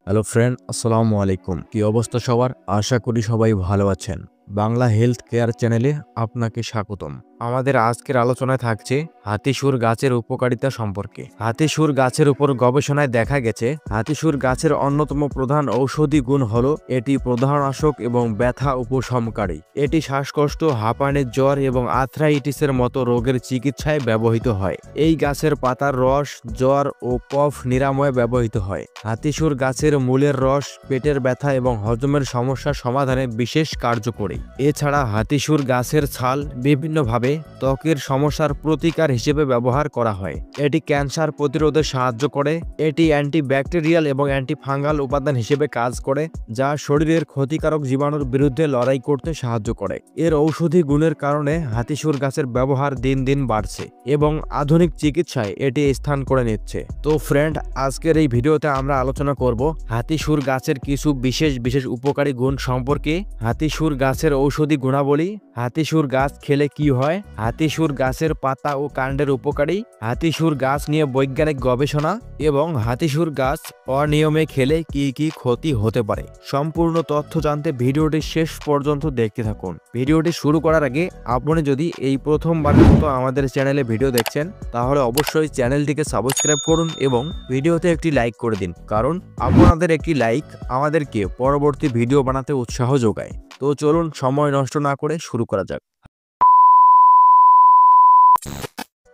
Hello friend, আসসালামু আলাইকুম। কি অবস্থা সবার? আশা করি সবাই ভালো আছেন। বাংলা হেলথ কেয়ার চ্যানেলে আপনাকে স্বাগতম। আমাদের আজকের আলোচনায় থাকছে হাতিসুর গাছের উপকারিতা সম্পর্কে। হাতিসুর গাছের উপর গবেষণায় দেখা গেছে হাতিসুর গাছের অন্যতম প্রধান ঔষধি গুণ হলো এটি প্রদাহনাশক এবং ব্যথা উপশমকারী। এটি শ্বাসকষ্ট, হাঁপানির জ্বর এবং আর্থ্রাইটিসের মতো রোগের চিকিৎসায় ব্যবহৃত হয়। এই গাছের পাতার রস জ্বর ও কফ নিরাময়ে ব্যবহৃত হয়। হাতিসুর গাছের মূলের রস পেটের ব্যথা এবং হজমের সমস্যা সমাধানে বিশেষ কার্যকরী। এছাড়া হাতিসুর গাছের ছাল বিভিন্নভাবে ত্বকের সমস্যার প্রতিকার হিসেবে ব্যবহার করা হয়। এটি ক্যান্সার প্রতিরোধে সাহায্য করে। এটি অ্যান্টিব্যাকটেরিয়াল এবং অ্যান্টিফাঙ্গাল উপাদান হিসেবে কাজ করে, যা শরীরের ক্ষতিকারক জীবাণুর বিরুদ্ধে লড়াই করতে সাহায্য করে। এর ঔষধি গুণের কারণে হাতিসুর গাছের ব্যবহার দিন দিন বাড়ছে এবং আধুনিক চিকিৎসায় এটি স্থান করে নিচ্ছে। তো ফ্রেন্ড, আজকের এই ভিডিওতে আমরা আলোচনা করব হাতিসুর গাছের কিছু বিশেষ উপকারী গুণ সম্পর্কে, হাতিসুর গাছের ঔষধি গুণাবলী, হাতিসুর গাছ খেলে কি হয়, হাতিসুর গাছের পাতা ও কাণ্ডের উপকারী, হাতিসুর গাছ নিয়ে বৈজ্ঞানিক গবেষণা এবং হাতিসুর গাছ অনিয়মে খেলে কি কি ক্ষতি হতে পারে। সম্পূর্ণ তথ্য জানতে ভিডিওটি শেষ পর্যন্ত দেখতে থাকুন। ভিডিওটি শুরু করার আগে আপনি যদি এই প্রথমবারের মতো আমাদের চ্যানেলে ভিডিও দেখছেন, তাহলে অবশ্যই চ্যানেলটিকে সাবস্ক্রাইব করুন এবং ভিডিওতে একটি লাইক করে দিন, কারণ আপনাদের একটি লাইক আমাদেরকে পরবর্তী ভিডিও বানাতে উৎসাহ যোগায়। তো চলুন সময় নষ্ট না করে শুরু করা যাক।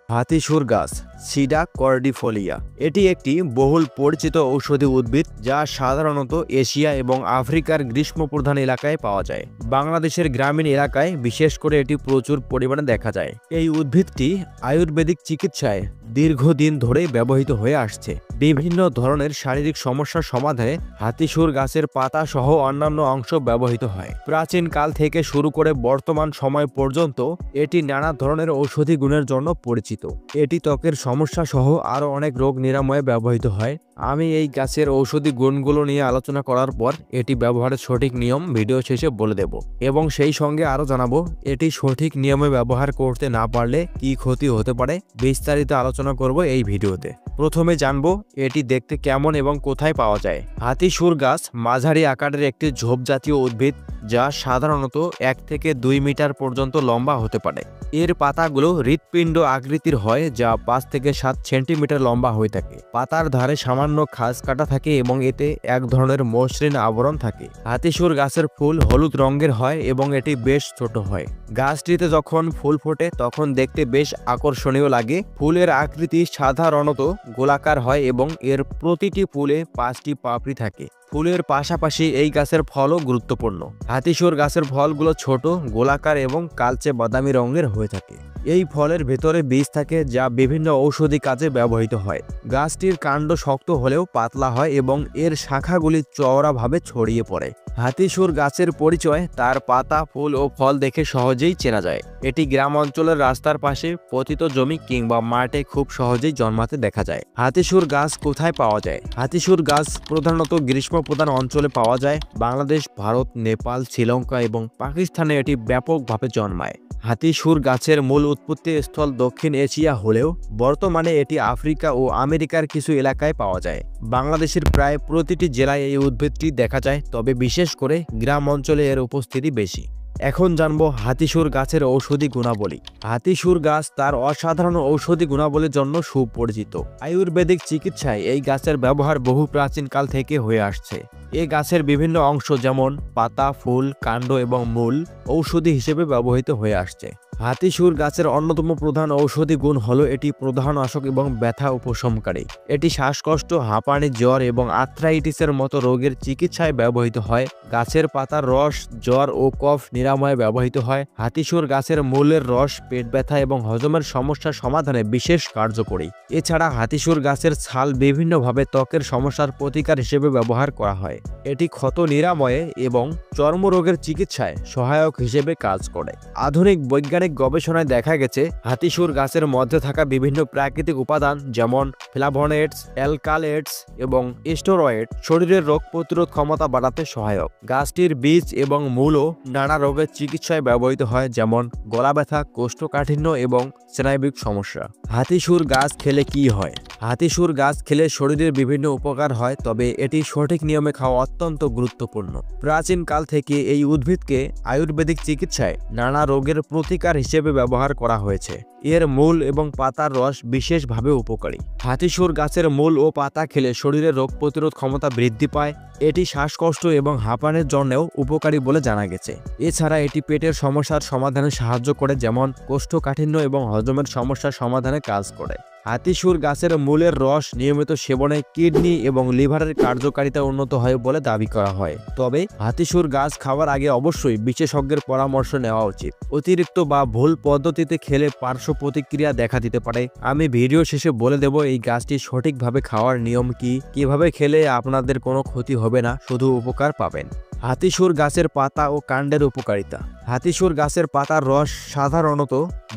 হাতিসুর গাছ সিডা কর্ডিফোলিয়া। এটি একটি বহুল পরিচিত ঔষধি উদ্ভিদ যা সাধারণত এশিয়া এবং আফ্রিকার গ্রীষ্মপ্রধান এলাকায় পাওয়া যায়। বাংলাদেশের গ্রামীণ এলাকায় বিশেষ করে এটি প্রচুর পরিমাণে দেখা যায়। এই উদ্ভিদটি আয়ুর্বেদিক চিকিৎসায় দীর্ঘদিন ধরে ব্যবহৃত হয়ে আসছে। বিভিন্ন ধরনের শারীরিক সমস্যার সমাধানে হাতিসুর গাছের পাতা সহ অন্যান্য অংশ ব্যবহৃত হয়। প্রাচীন কাল থেকে শুরু করে বর্তমান সময় পর্যন্ত এটি নানা ধরনের ঔষধি গুণের জন্য পরিচিত। এটি ত্বকের সমস্যা সহ আরও অনেক রোগ নিরাময়ে ব্যবহৃত হয়। আমি এই গাছের ঔষধি গুণগুলো নিয়ে আলোচনা করার পর এটি ব্যবহারের সঠিক নিয়ম ভিডিও শেষে বলে দেব এবং সেই সঙ্গে আরও জানাবো এটি সঠিক নিয়মে ব্যবহার করতে না পারলে কি ক্ষতি হতে পারে। বিস্তারিত আলোচনা করব এই ভিডিওতে। প্রথমে জানবো এটি দেখতে কেমন এবং কোথায় পাওয়া যায়। হাতিসুর গাছ মাঝারি আকারের একটি ঝোপ জাতীয় উদ্ভিদ যা সাধারণত 1 থেকে 2 মিটার পর্যন্ত লম্বা হতে পারে। এর পাতাগুলো হৃৎপিণ্ড আকৃতির হয় যা 5 থেকে 7 সেন্টিমিটার লম্বা হয়ে থাকে। পাতার ধারে সামান্য খাঁজ কাটা থাকে এবং এতে এক ধরনের মসৃণ আবরণ থাকে। হাতিসুর গাছের ফুল হলুদ রঙের হয় এবং এটি বেশ ছোট হয়। গাছটিতে যখন ফুল ফোটে তখন দেখতে বেশ আকর্ষণীয় লাগে। ফুলের আকৃতি সাধারণত গোলাকার হয় এবং এর প্রতিটি ফুলে 5টি পাপড়ি থাকে। ফুলের পাশাপাশি এই গাছের ফলও গুরুত্বপূর্ণ। হাতিসুর গাছের ফলগুলো ছোট, গোলাকার এবং কালচে বাদামি রঙের হয়ে থাকে। এই ফলের ভেতরে বীজ থাকে যা বিভিন্ন ঔষধি কাজে ব্যবহৃত হয়। গাছটির কাণ্ড শক্ত হলেও পাতলা হয় এবং এর শাখাগুলি চওড়াভাবে ছড়িয়ে পড়ে। হাতিসুর গাছের পরিচয় তার পাতা, ফুল ও ফল দেখে সহজেই চেনা যায়। এটি গ্রাম অঞ্চলের রাস্তার পাশে, পতিত জমি কিংবা মাঠে খুব সহজেই জন্মাতে দেখা যায়। হাতিসুর গাছ কোথায় পাওয়া যায়? হাতিসুর গাছ প্রধানত গ্রীষ্মপ্রধান অঞ্চলে পাওয়া যায়। বাংলাদেশ, ভারত, নেপাল, শ্রীলঙ্কা এবং পাকিস্তানে এটি ব্যাপকভাবে জন্মায়। হাতিসুর গাছের মূল উৎপত্তি স্থল দক্ষিণ এশিয়া হলেও বর্তমানে এটি আফ্রিকা ও আমেরিকার কিছু এলাকায় পাওয়া যায়। বাংলাদেশের প্রায় প্রতিটি জেলায় এই উদ্ভিদটি দেখা যায়, তবে বিশেষ করে গ্রাম অঞ্চলে এর উপস্থিতি বেশি। এখন জানবো হাতিসুর গাছের ঔষধি গুণাবলী। হাতিসুর গাছ তার অসাধারণ ঔষধি গুণাবলীর জন্য সুপরিচিত। আয়ুর্বেদিক চিকিৎসায় এই গাছের ব্যবহার বহু প্রাচীনকাল থেকে হয়ে আসছে। এই গাছের বিভিন্ন অংশ যেমন পাতা, ফুল, কাণ্ড এবং মূল ঔষধি হিসেবে ব্যবহৃত হয়ে আসছে। হাতিসুর গাছের অন্যতম প্রধান ঔষধি গুণ হলো এটি প্রদাহনাশক এবং ব্যথা উপশমকারী। এটি শ্বাসকষ্ট, হাঁপানি, জ্বর এবং আর্থ্রাইটিসের মতো রোগের চিকিৎসায় ব্যবহৃত হয়। গাছের পাতার রস জ্বর ও কফ নিরাময়ে ব্যবহৃত হয়। হাতিসুর গাছের মূলের রস পেট ব্যথা এবং হজমের সমস্যা সমাধানে বিশেষ কার্যকরী। এছাড়া হাতিসুর গাছের ছাল বিভিন্নভাবে ত্বকের সমস্যার প্রতিকার হিসেবে ব্যবহার করা হয়। এটি ক্ষত নিরাময়ে এবং চর্মরোগের চিকিৎসায় সহায়ক হিসেবে কাজ করে। আধুনিক বৈজ্ঞানিক গবেষণায় দেখা গেছে হাতিসুর গাছের মধ্যে থাকা বিভিন্ন প্রাকৃতিক উপাদান যেমন ফ্লাভোনেটস, অ্যালকালয়েডস এবং স্টেরয়েড শরীরের রোগ প্রতিরোধ ক্ষমতা বাড়াতে সহায়ক। গাছটির বীজ এবং মূলও নানা রোগ রোগের চিকিৎসায় ব্যবহৃত হয়, যেমন গলা ব্যথা, কোষ্ঠকাঠিন্য এবং স্নায়বিক সমস্যা। হাতিসুর গাছ খেলে কি হয়? হাতিসুর গাছ খেলে শরীরের বিভিন্ন উপকার হয়, তবে এটি সঠিক নিয়মে খাওয়া অত্যন্ত গুরুত্বপূর্ণ। প্রাচীনকাল থেকে এই উদ্ভিদকে আয়ুর্বেদিক চিকিৎসায় নানা রোগের প্রতিকার হিসেবে ব্যবহার করা হয়েছে। এর মূল এবং পাতার রস বিশেষভাবে উপকারী। হাতিসুর গাছের মূল ও পাতা খেলে শরীরের রোগ প্রতিরোধ ক্ষমতা বৃদ্ধি পায়। এটি শ্বাসকষ্ট এবং হাঁপানির জন্যও উপকারী বলে জানা গেছে। এছাড়া এটি পেটের সমস্যার সমাধানে সাহায্য করে, যেমন কোষ্ঠকাঠিন্য এবং হজমের সমস্যার সমাধানে কাজ করে। হাতিসুর গাছের মূলের রস নিয়মিত সেবনে কিডনি এবং লিভারের কার্যকারিতা উন্নত হয় বলে দাবি করা হয়। তবে হাতিসুর গাছ খাওয়ার আগে অবশ্যই বিশেষজ্ঞের পরামর্শ নেওয়া উচিত। অতিরিক্ত বা ভুল পদ্ধতিতে খেলে পার্শ্ব প্রতিক্রিয়া দেখা দিতে পারে। আমি ভিডিও শেষে বলে দেব এই গাছটি সঠিকভাবে খাওয়ার নিয়ম কি, কিভাবে খেলে আপনাদের কোনো ক্ষতি হবে না, শুধু উপকার পাবেন। হাতিসুর গাছের পাতা ও কাণ্ডের উপকারিতা। হাতিসুর গাছের পাতার রস সাধারণত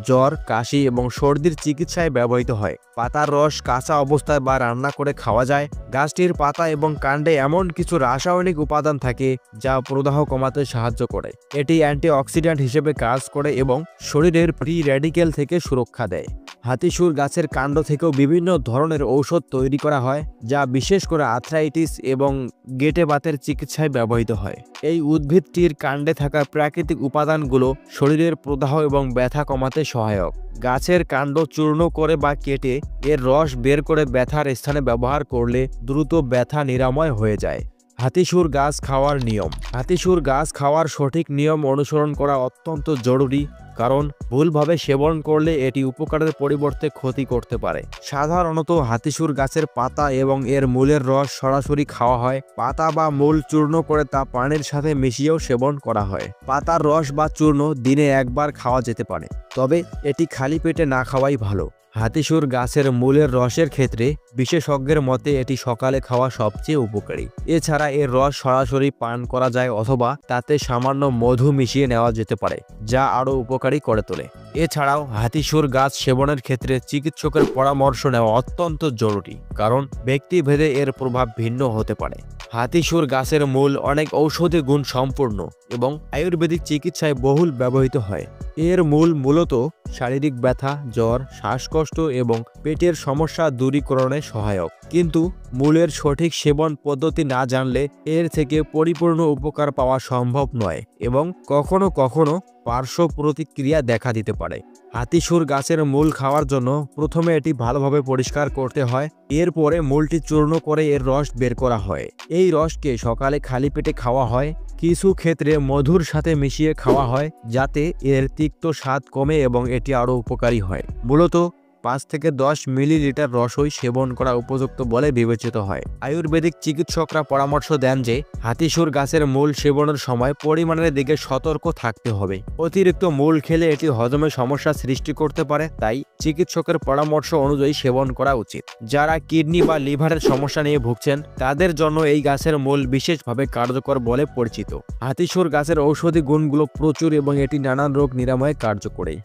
জ্বর, কাশি এবং সর্দির চিকিৎসায় ব্যবহৃত হয়। পাতার রস কাঁচা অবস্থায় বা রান্না করে খাওয়া যায়। গাছটির পাতা এবং কাণ্ডে এমন কিছু রাসায়নিক উপাদান থাকে যা প্রদাহ কমাতে সাহায্য করে। এটি অ্যান্টিঅক্সিডেন্ট হিসেবে কাজ করে এবং শরীরের ফ্রি র্যাডিক্যাল থেকে সুরক্ষা দেয়। হাতিসুর গাছের কাণ্ড থেকেও বিভিন্ন ধরনের ঔষধ তৈরি করা হয়, যা বিশেষ করে আর্থ্রাইটিস এবং গেটে বাতের চিকিৎসায় ব্যবহৃত হয়। এই উদ্ভিদটির কাণ্ডে থাকা প্রাকৃতিক উপাদানগুলো শরীরের প্রদাহ এবং ব্যথা কমাতে সহায়ক। গাছের কাণ্ড চূর্ণ করে বা কেটে এর রস বের করে ব্যথার স্থানে ব্যবহার করলে দ্রুত ব্যথা নিরাময় হয়ে যায়। হাতিসুর গাছ খাওয়ার নিয়ম। হাতিসুর গাছ খাওয়ার সঠিক নিয়ম অনুসরণ করা অত্যন্ত জরুরি, কারণ ভুলভাবে সেবন করলে এটি উপকারের পরিবর্তে ক্ষতি করতে পারে। সাধারণত হাতিসুর গাছের পাতা এবং এর মূলের রস সরাসরি খাওয়া হয়। পাতা বা মূল চূর্ণ করে তা পানির সাথে মিশিয়েও সেবন করা হয়। পাতার রস বা চূর্ণ দিনে একবার খাওয়া যেতে পারে, তবে এটি খালি পেটে না খাওয়াই ভালো। হাতিসুর গাছের মূলের রসের ক্ষেত্রে বিশেষজ্ঞের মতে এটি সকালে খাওয়া সবচেয়ে উপকারী। এছাড়া এর রস সরাসরি পান করা যায় অথবা তাতে সামান্য মধু মিশিয়ে নেওয়া যেতে পারে, যা আরও উপকারী করে তোলে। এছাড়াও হাতিসুর গাছ সেবনের ক্ষেত্রে চিকিৎসকের পরামর্শ নেওয়া অত্যন্ত জরুরি, কারণ ব্যক্তিভেদে এর প্রভাব ভিন্ন হতে পারে। হাতিসুর গাছের মূল অনেক ঔষধি গুণ সম্পূর্ণ এবং আয়ুর্বেদিক চিকিৎসায় বহুল ব্যবহৃত হয়। এর মূল মূলত শারীরিক ব্যথা, জ্বর, শ্বাসকষ্ট এবং পেটের সমস্যা দূরীকরণে সহায়ক। কিন্তু মূলের সঠিক সেবন পদ্ধতি না জানলে এর থেকে পরিপূর্ণ উপকার পাওয়া সম্ভব নয় এবং কখনো কখনো পার্শ্ব প্রতিক্রিয়া দেখা দিতে পারে। হাতিসুর গাছের মূল খাওয়ার জন্য প্রথমে এটি ভালোভাবে পরিষ্কার করতে হয়। এরপরে মূলটি চূর্ণ করে এর রস বের করা হয়। এই রসকে সকালে খালি পেটে খাওয়া হয়। কিছু ক্ষেত্রে মধুর সাথে মিশিয়ে খাওয়া হয়, যাতে এর তিক্ত স্বাদ কমে এবং এটি আরও উপকারী হয়। মূলত 5 থেকে 10 মিলিলিটার রসই সেবন করা উপযুক্ত বলে বিবেচিত হয়। আয়ুর্বেদিক চিকিৎসকরা পরামর্শ দেন যে হাতিসুর গাছের মূল সেবনের সময় পরিমাণের দিকে সতর্ক থাকতে হবে। অতিরিক্ত মূল খেলে এটি হজমের সমস্যা সৃষ্টি করতে পারে, তাই চিকিৎসকের পরামর্শ অনুযায়ী সেবন করা উচিত। যারা কিডনি বা লিভারের সমস্যা নিয়ে ভুগছেন তাদের জন্য এই গাছের মূল বিশেষভাবে কার্যকর বলে পরিচিত। হাতিসুর গাছের ঔষধি গুণগুলো প্রচুর এবং এটি নানান রোগ নিরাময়ে কার্যকরী।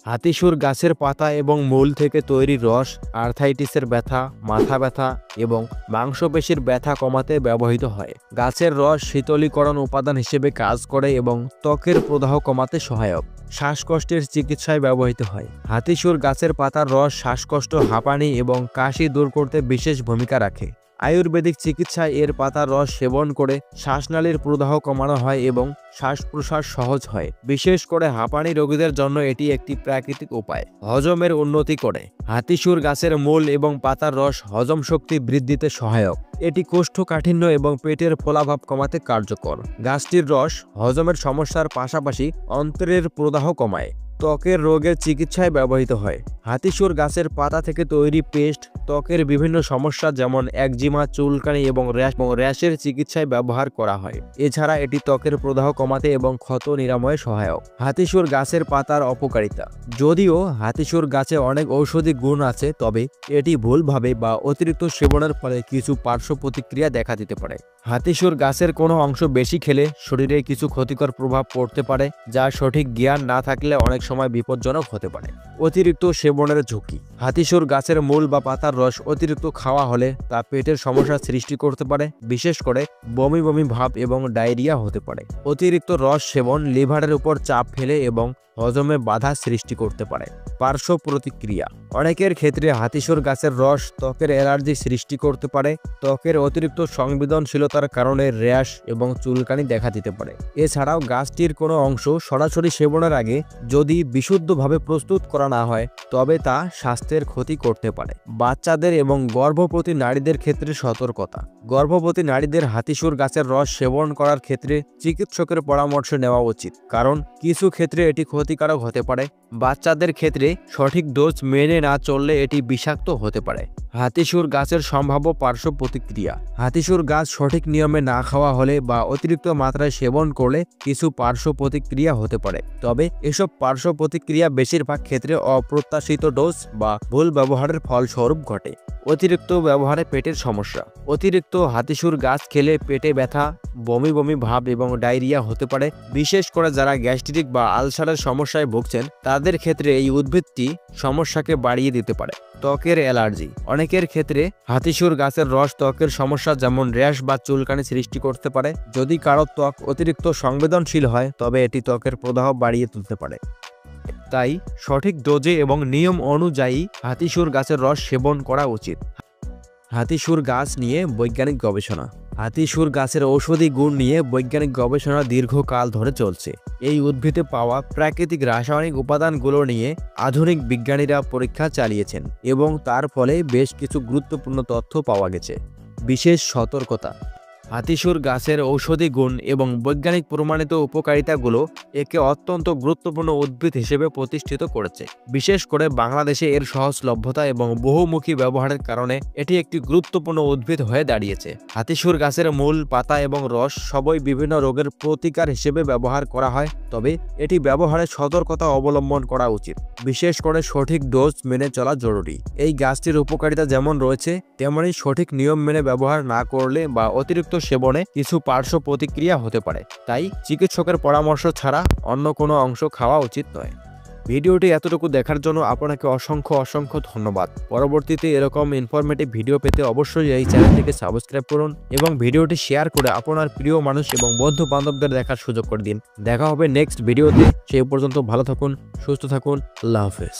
হাতিসুর গাছের পাতা এবং মূল থেকে তৈরি রস আর্থাইটিসের ব্যথা, মাথা ব্যথা এবং মাংসপেশির ব্যথা কমাতে ব্যবহৃত হয়। গাছের রস শীতলীকরণ উপাদান হিসেবে কাজ করে এবং ত্বকের প্রদাহ কমাতে সহায়ক। শ্বাসকষ্টের চিকিৎসায় ব্যবহৃত হয়। হাতিসুর গাছের পাতার রস শ্বাসকষ্ট, হাঁপানি এবং কাশি দূর করতে বিশেষ ভূমিকা রাখে। আয়ুর্বেদিক চিকিৎসায় এর পাতার রস সেবন করে শ্বাসনালীর প্রদাহ কমানো হয় এবং শ্বাস প্রশ্বাস সহজ হয়। বিশেষ করে হাঁপানি রোগীদের জন্য এটি একটি প্রাকৃতিক উপায়। হজমের উন্নতি করে। হাতিসুর গাছের মূল এবং পাতার রস হজম শক্তি বৃদ্ধিতে সহায়ক। এটি কোষ্ঠকাঠিন্য এবং পেটের ফোলাভাব কমাতে কার্যকর। গাছটির রস হজমের সমস্যার পাশাপাশি অন্ত্রের প্রদাহ কমায়। ত্বকের রোগের চিকিৎসায় ব্যবহৃত হয়। হাতিসুর গাছের পাতা থেকে তৈরি পেস্ট ত্বকের বিভিন্ন সমস্যা যেমন একজিমা, চুলকানি এবং র্যাশের চিকিৎসায় ব্যবহার করা হয়। এছাড়া এটি ত্বকের প্রদাহ কমাতে এবং ক্ষত নিরাময়ে সহায়ক। হাতিসুর গাছের পাতার অপকারিতা। যদিও হাতিসুর গাছে অনেক ঔষধি গুণ আছে, তবে এটি ভুলভাবে বা অতিরিক্ত সেবনের ফলে কিছু পার্শ্ব প্রতিক্রিয়া দেখা দিতে পারে। হাতিসুর গাছের কোনো অংশ বেশি খেলে শরীরে কিছু ক্ষতিকর প্রভাব পড়তে পারে, যা সঠিক জ্ঞান না থাকলে অনেক সময় বিপজ্জনক হতে পারে। অতিরিক্ত সেবনের ঝুঁকি। হাতিসুর গাছের মূল বা পাতার রস অতিরিক্ত খাওয়া হলে তা পেটের সমস্যার সৃষ্টি করতে পারে, বিশেষ করে বমি বমি ভাব এবং ডায়রিয়া হতে পারে। অতিরিক্ত রস সেবন লিভারের উপর চাপ ফেলে এবং হজমে বাধা সৃষ্টি করতে পারে। পার্শ্ব প্রতিক্রিয়া। অনেকের ক্ষেত্রে হাতিসুর গাছের রস ত্বকের অ্যালার্জি সৃষ্টি করতে পারে। ত্বকের অতিরিক্ত সংবেদনশীলতার কারণে র্যাশ এবং চুলকানি দেখা দিতে পারে। এছাড়াও গাছটির কোনো অংশ সরাসরি সেবনের আগে যদি বিশুদ্ধভাবে প্রস্তুত করা না হয় তবে তা স্বাস্থ্যের ক্ষতি করতে পারে। বাচ্চাদের এবং গর্ভবতী নারীদের ক্ষেত্রে সতর্কতা। গর্ভবতী নারীদের হাতিসুর গাছের রস সেবন করার ক্ষেত্রে চিকিৎসকের পরামর্শ নেওয়া উচিত, কারণ কিছু ক্ষেত্রে এটি ক্ষতিকারক হতে পারে। বাচ্চাদের ক্ষেত্রে সঠিক ডোজ মেনে না চললে এটি বিষাক্ত হতে পারে। হাতিসুর গাছের সম্ভাব্য পার্শ্ব প্রতিক্রিয়া। হাতিসুর গাছ সঠিক নিয়মে না খাওয়া হলে বা অতিরিক্ত মাত্রায় সেবন করলে কিছু পার্শ্ব প্রতিক্রিয়া হতে পারে, তবে এসব পার্শ্ব প্রতিক্রিয়া বেশিরভাগ ক্ষেত্রে অপ্রত্যাশিত ডোজ বা ভুল ব্যবহারের ফলস্বরূপ ঘটে। অতিরিক্ত ব্যবহারে পেটের সমস্যা। অতিরিক্ত হাতিসুর গাছ খেলে পেটে ব্যথা, বমি বমি ভাব এবং ডায়রিয়া হতে পারে। বিশেষ করে যারা গ্যাস্ট্রিক বা আলসারের সমস্যায় ভুগছেন তাদের ক্ষেত্রে এই উদ্ভিদটি সমস্যাকে বাড়িয়ে দিতে পারে। ত্বকের অ্যালার্জি। অনেকের ক্ষেত্রে হাতিসুর গাছের রস ত্বকের সমস্যা যেমন র্যাশ বা চুলকানি সৃষ্টি করতে পারে। যদি কারো ত্বক অতিরিক্ত সংবেদনশীল হয় তবে এটি ত্বকের প্রদাহ বাড়িয়ে তুলতে পারে। তাই সঠিক ডোজে এবং নিয়ম অনুযায়ী হাতিসুর গাছের রস সেবন করা উচিত। হাতিসুর গাছ নিয়ে বৈজ্ঞানিক গবেষণা। হাতিসুর গাছের ঔষধি গুণ নিয়ে বৈজ্ঞানিক গবেষণা দীর্ঘকাল ধরে চলছে। এই উদ্ভিদে পাওয়া প্রাকৃতিক রাসায়নিক উপাদানগুলো নিয়ে আধুনিক বিজ্ঞানীরা পরীক্ষা চালিয়েছেন এবং তার ফলে বেশ কিছু গুরুত্বপূর্ণ তথ্য পাওয়া গেছে। বিশেষ সতর্কতা। হাতিসুর গাছের ঔষধি গুণ এবং বৈজ্ঞানিক প্রমাণিত উপকারিতাগুলো একে অত্যন্ত গুরুত্বপূর্ণ উদ্ভিদ হিসেবে প্রতিষ্ঠিত করেছে। বিশেষ করে বাংলাদেশে এর সহজলভ্যতা এবং বহুমুখী ব্যবহারের কারণে এটি একটি গুরুত্বপূর্ণ উদ্ভিদ হয়ে দাঁড়িয়েছে। হাতিসুর গাছের মূল, পাতা এবং রস সবই বিভিন্ন রোগের প্রতিকার হিসেবে ব্যবহার করা হয়, তবে এটি ব্যবহারে সতর্কতা অবলম্বন করা উচিত। বিশেষ করে সঠিক ডোজ মেনে চলা জরুরি। এই গাছটির উপকারিতা যেমন রয়েছে তেমনি সঠিক নিয়ম মেনে ব্যবহার না করলে বা অতিরিক্ত সেবনে কিছু পার্শ্ব প্রতিক্রিয়া হতে পারে। তাই চিকিৎসকের পরামর্শ ছাড়া অন্য কোনো অংশ খাওয়া উচিত নয়। ভিডিওটি এতটুকু দেখার জন্য আপনাকে অসংখ্য ধন্যবাদ। পরবর্তীতে এরকম ইনফরমেটিভ ভিডিও পেতে অবশ্যই এই চ্যানেলটিকে সাবস্ক্রাইব করুন এবং ভিডিওটি শেয়ার করে আপনার প্রিয় মানুষ এবং বন্ধু বান্ধবদের দেখার সুযোগ করে দিন। দেখা হবে নেক্সট ভিডিওতে। সেই পর্যন্ত ভালো থাকুন, সুস্থ থাকুন। আল্লাহ হাফেজ।